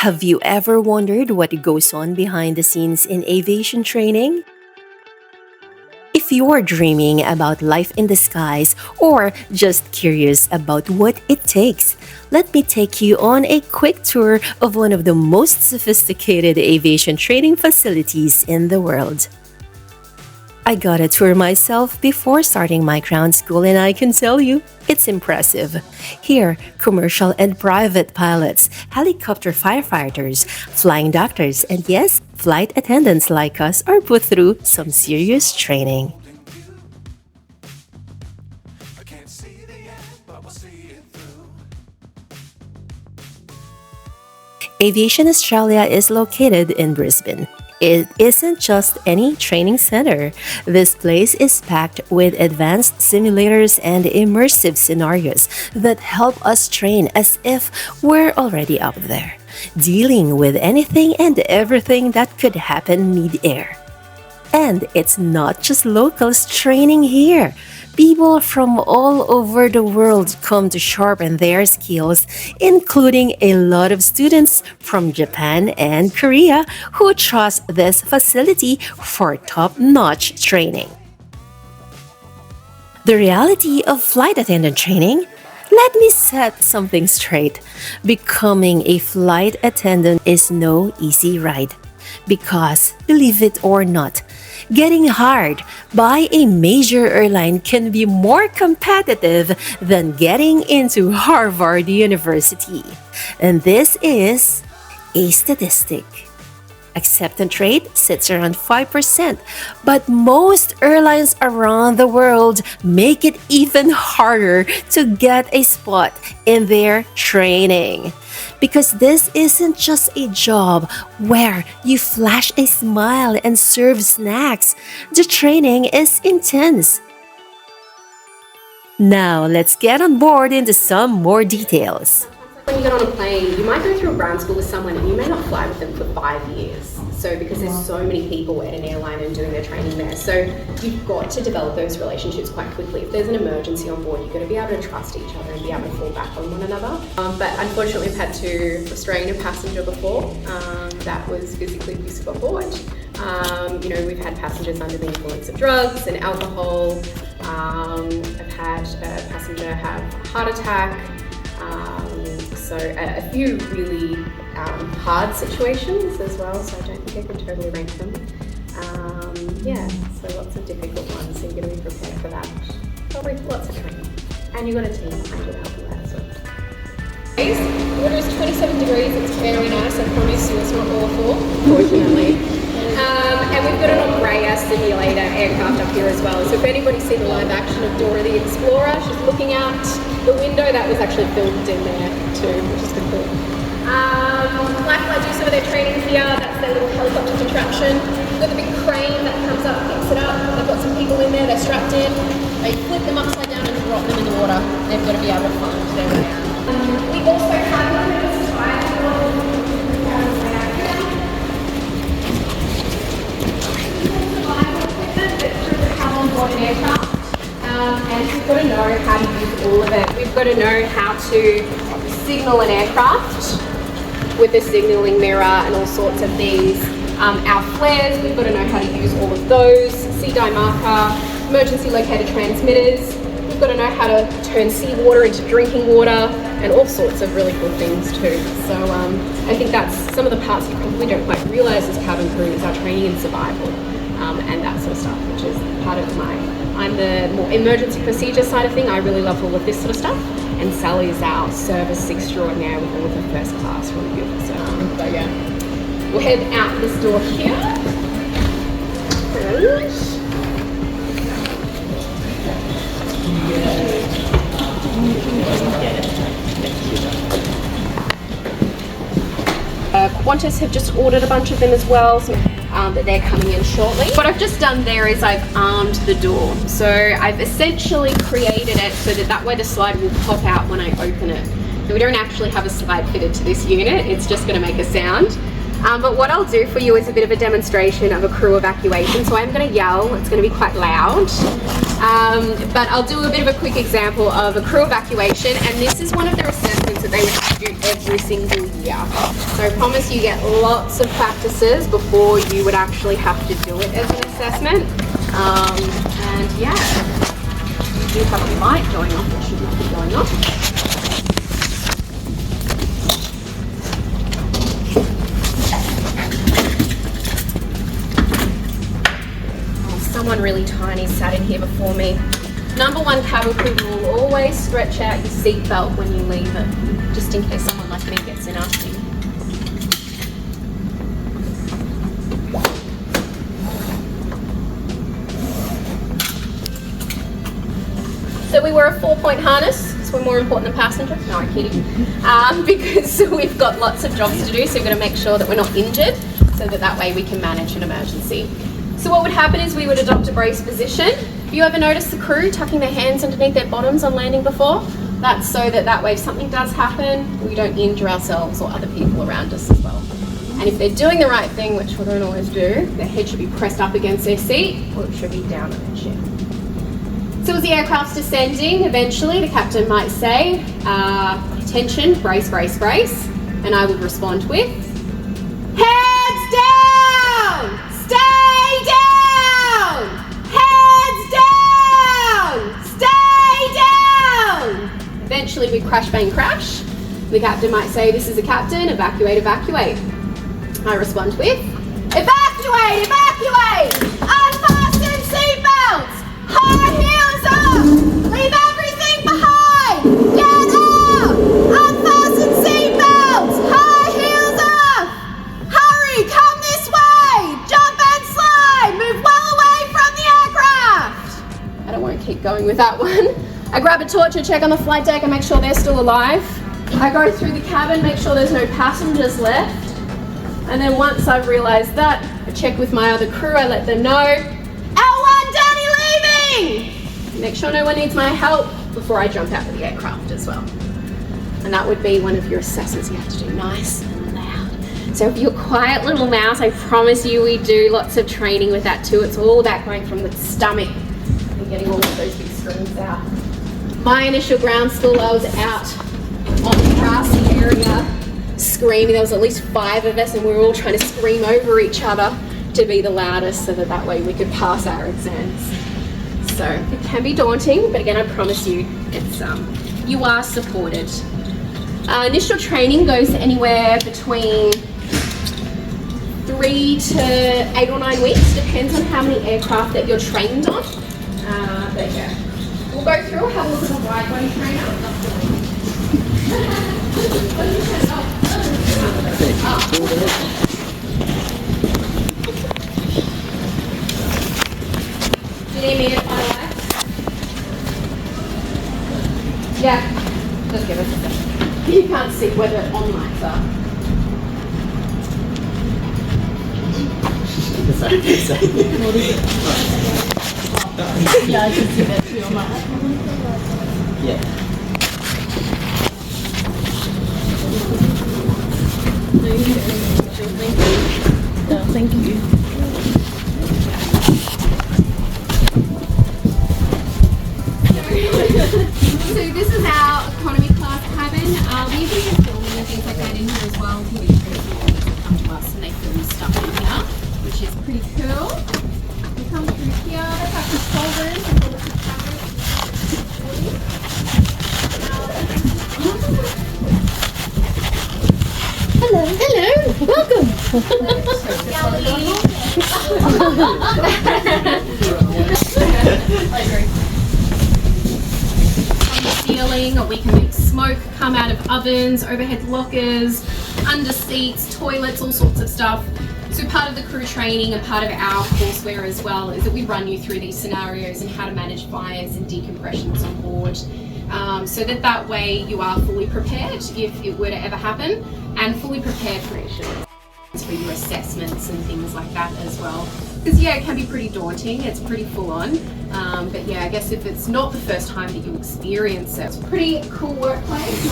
Have you ever wondered what goes on behind the scenes in aviation training? If you're dreaming about life in the skies or just curious about what it takes, let me take you on a quick tour of one of the most sophisticated aviation training facilities in the world. I got a tour myself before starting my ground school, and I can tell you, it's impressive. Here, commercial and private pilots, helicopter firefighters, flying doctors, and yes, flight attendants like us are put through some serious training. Aviation Australia is located in Brisbane. It isn't just any training center. This place is packed with advanced simulators and immersive scenarios that help us train as if we're already up there, dealing with anything and everything that could happen mid-air. And it's not just locals training here. People from all over the world come to sharpen their skills, including a lot of students from Japan and Korea who trust this facility for top-notch training. The reality of flight attendant training? Let me set something straight. Becoming a flight attendant is no easy ride. Because, believe it or not, getting hired by a major airline can be more competitive than getting into Harvard University. And this is a statistic. Acceptance rate sits around 5%, but most airlines around the world make it even harder to get a spot in their training. Because this isn't just a job where you flash a smile and serve snacks. The training is intense. Now, let's get on board into some more details. When you get on a plane, you might go through a ground school with someone and you may not fly with them for 5 years. So because there's so many people at an airline and doing their training there. So you've got to develop those relationships quite quickly. If there's an emergency on board, you've got to be able to trust each other and be able to fall back on one another. But unfortunately, we've had to restrain a passenger before that was physically abusive aboard. We've had passengers under the influence of drugs and alcohol. I've had a passenger have a heart attack. So a few really hard situations as well, so I don't think I can totally rank them. So lots of difficult ones, so you're going to be prepared for that. Probably lots of training. And you've got a team behind you to help you out as well. The water is 27 degrees, it's very nice, I promise you it's not awful, fortunately. And we've got an Umbrella simulator aircraft up here as well. So if anybody's seen the live action of Dora the Explorer, she's looking out the window. That was actually filmed in there too, which is good cool. Lifelight do some of their training here. That's their little helicopter contraption. We've got the big crane that comes up, picks it up. They've got some people in there, they're strapped in. They flip them upside down and drop them in the water. They've got to be able to find their way out. We also have an aircraft, and we've got to know how to use all of it. We've got to know how to signal an aircraft with the signalling mirror and all sorts of things. Our flares, we've got to know how to use all of those. CDI marker, emergency locator transmitters. We've got to know how to turn seawater into drinking water and all sorts of really cool things too. So I think that's some of the parts you probably don't quite realise as cabin crew is our training in survival. And that sort of stuff, which is part of I'm the more emergency procedure side of thing. I really love all of this sort of stuff. And Sally's our service extraordinaire with all of the first class, really beautiful. So yeah, we'll head out this door here. Qantas have just ordered a bunch of them as well. So that they're coming in shortly. What I've just done there is I've armed the door. So I've essentially created it so that way the slide will pop out when I open it. So we don't actually have a slide fitted to this unit, it's just going to make a sound. But what I'll do for you is a bit of a demonstration of a crew evacuation. So I'm going to yell, it's going to be quite loud. But I'll do a bit of a quick example of a crew evacuation, and this is one of their assessments that they would have to do every single year. So I promise you get lots of practices before you would actually have to do it as an assessment. And yeah, you do have a light going off, it should not be going off. Someone really tiny sat in here before me. Number one cabin crew rule, always stretch out your seatbelt when you leave it, just in case someone like me gets in after you. So we wear a 4-point harness, because we're more important than passengers. No, I'm kidding. Because we've got lots of jobs to do, so we've got to make sure that we're not injured, so that way we can manage an emergency. So what would happen is we would adopt a brace position. Have you ever noticed the crew tucking their hands underneath their bottoms on landing before? That's so that way if something does happen, we don't injure ourselves or other people around us as well. And if they're doing the right thing, which we don't always do, their head should be pressed up against their seat, or it should be down on their chin. So as the aircraft's descending, eventually the captain might say, attention, brace, brace, brace, and I would respond with, heads down! Stay down! Heads down! Stay down! Eventually we crash, bang, crash. The captain might say, this is a captain, evacuate, evacuate. I respond with, evacuate, evacuate! Unfasten seatbelts! High heels up! Leave everything behind! Get out! Unfasten seatbelts! High heels up! Hurry, come this way! Jump and slide! Move well away from the aircraft! I won't keep going with that one. I grab a torch and check on the flight deck and make sure they're still alive. I go through the cabin, make sure there's no passengers left. And then once I've realised that, I check with my other crew, I let them know, L1 Danny leaving! Make sure no one needs my help before I jump out of the aircraft as well. And that would be one of your assessments you have to do, nice and loud. So if you're a quiet little mouse, I promise you we do lots of training with that too. It's all about going from the stomach and getting all of those big screams out. My initial ground school, I was out on the grassy area screaming. There was at least 5 of us and we were all trying to scream over each other to be the loudest so that way we could pass our exams. So it can be daunting, but again I promise you it's you are supported. Initial training goes anywhere between 3 to 8 or 9 weeks, depends on how many aircraft that you're trained on. But yeah, we'll go through, have a look at the wide body trainer. Do you need me to finalize? Yeah, just give us a second. You can't see where the on lights are. Yeah, I can see that too on my Yeah. Thank you. So this is our economy class cabin. We usually have filming and things like that in here as well. People come to us and they film stuff in here, which is pretty cool. We come through here, that's our control room. Hello. Hello. Welcome. Ceiling, or we can make smoke come out of ovens, overhead lockers, under seats, toilets, all sorts of stuff. So part of the crew training and part of our courseware as well is that we run you through these scenarios and how to manage fires and decompressions on board. So that way you are fully prepared if it were to ever happen, and fully prepared for your assessments and things like that as well. Because yeah, it can be pretty daunting, it's pretty full on. But yeah, I guess if it's not the first time that you experience it, it's a pretty cool workplace.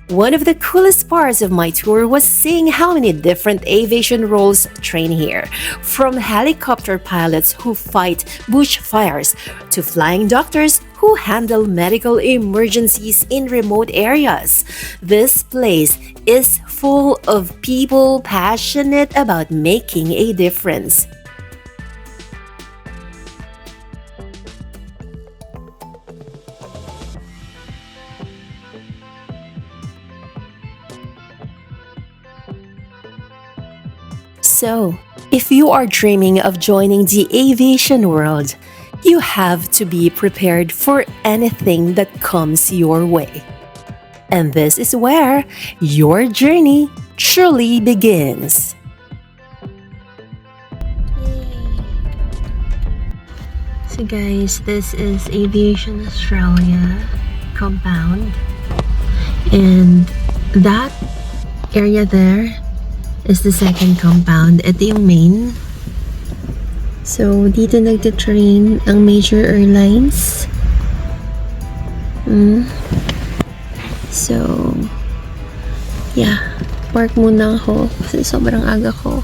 One of the coolest parts of my tour was seeing how many different aviation roles train here, from helicopter pilots who fight bushfires to flying doctors who handle medical emergencies in remote areas. This place is full of people passionate about making a difference. So, if you are dreaming of joining the aviation world, you have to be prepared for anything that comes your way. And this is where your journey truly begins. So guys, this is Aviation Australia compound. And that area there is the second compound. Ito yung main. So, dito nagtitrain ang major airlines. So, yeah. Park muna ako kasi sobrang aga ko.